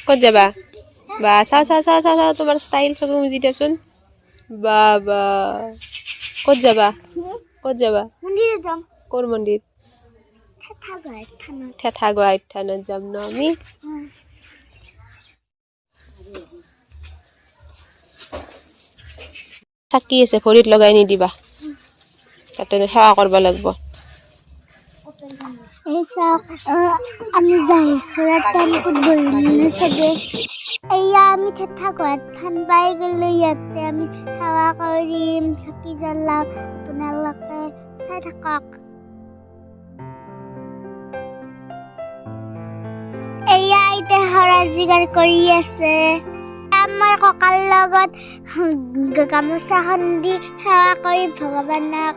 ক'ত যাবা বা চাও চাও চাও চাও চাও তোমাৰ ষ্টাইল চকু মুজি দিয়াচোন বাবা ক'ত যাবা মন্দিৰত যাম ক'ৰ মন্দিৰ থেথাগড়াইত থানত যাম ন আমি চাকি আছে ভৰিত লগাই নিদিবা তাতে সেৱা কৰিব লাগিব এই চাওক আমি জাহিৰা টেম্পুত বহিলোঁ চবে এয়া আমি থেথাগড়াত থান পাই গ'লো ইয়াতে আমি সেৱা কৰিম চাকি জ্বলাম আপোনালোকে চাই থাকক এয়া এতিয়া হৰা যোগাৰ কৰি আছে আমাৰ ককাৰ লগত গামোচাখন দি সেৱা কৰিম ভগৱানক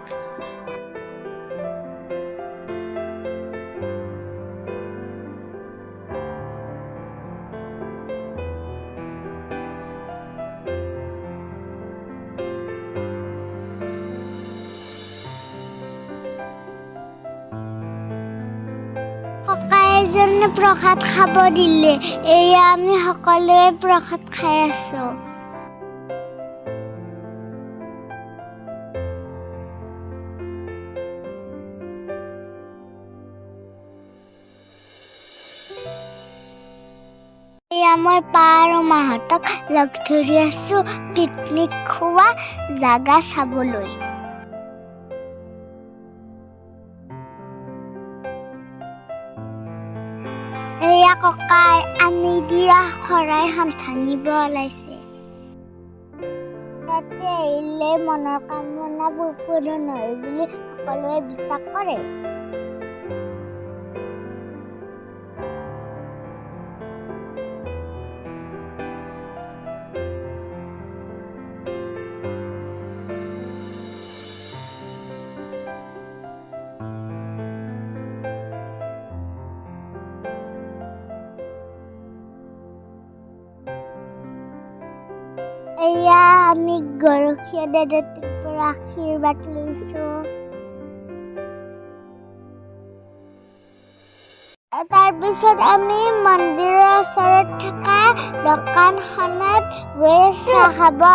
ককাই এজনে প্ৰসাদ খাব দিলে এয়া আমি সকলোৱে প্ৰসাদ খাই আছো এয়া মই পা আৰু মাহঁতক লগ ধৰি আছো পিকনিক খোৱা জাগা চাবলৈ এয়া ককাই আনি দিয়া শৰাইখন ভাঙিব ওলাইছে তাতে আহিলে মনৰ কামনাবোৰ পূৰণ হয় বুলি সকলোৱে বিশ্বাস কৰে এয়া আমি গৰখীয়া দাদাৰ পৰা আশীৰ্বাদ লৈছো তাৰপিছত আমি মন্দিৰৰ ওচৰত থকা দোকানখনত গৈ চাহ খাব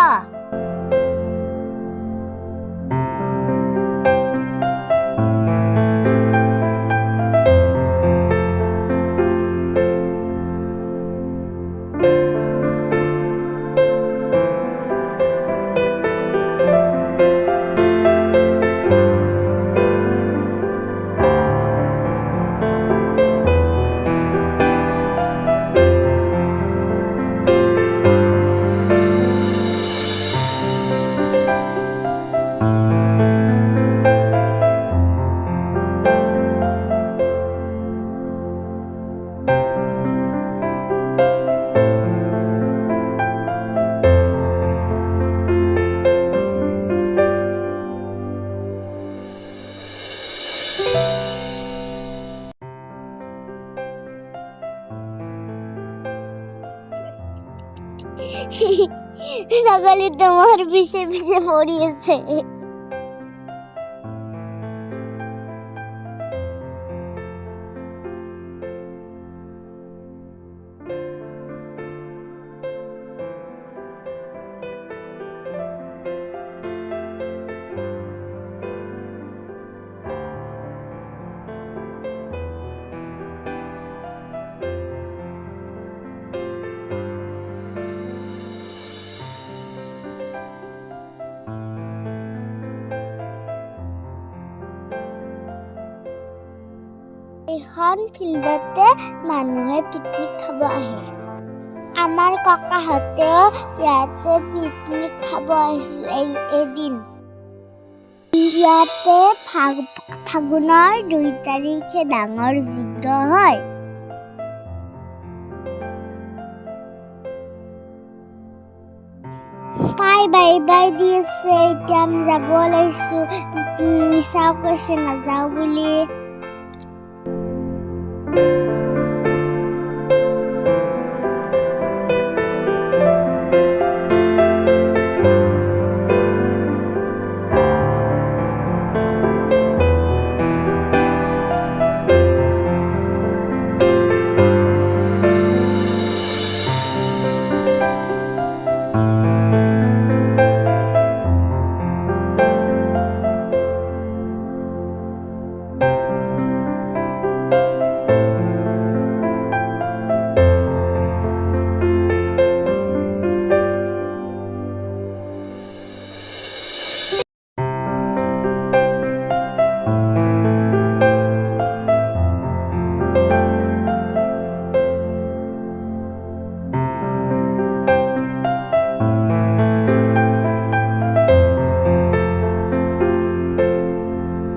ছাগলীটো মোৰ পিছে পিছে পৰি আছে এখন ফিল্ডতে মানুহে পিকনিক খাব আহে আমাৰ ককাহঁতেও ইয়াতে পিকনিক খাব আহিছিল এদিন ইয়াতে ফাগুনৰ 2 তাৰিখে ডাঙৰ যজ্ঞ হয় পাই বাই বাই দি আছে এতিয়া আমি যাব ওলাইছো মিছাও কৈছে নাযাওঁ বুলি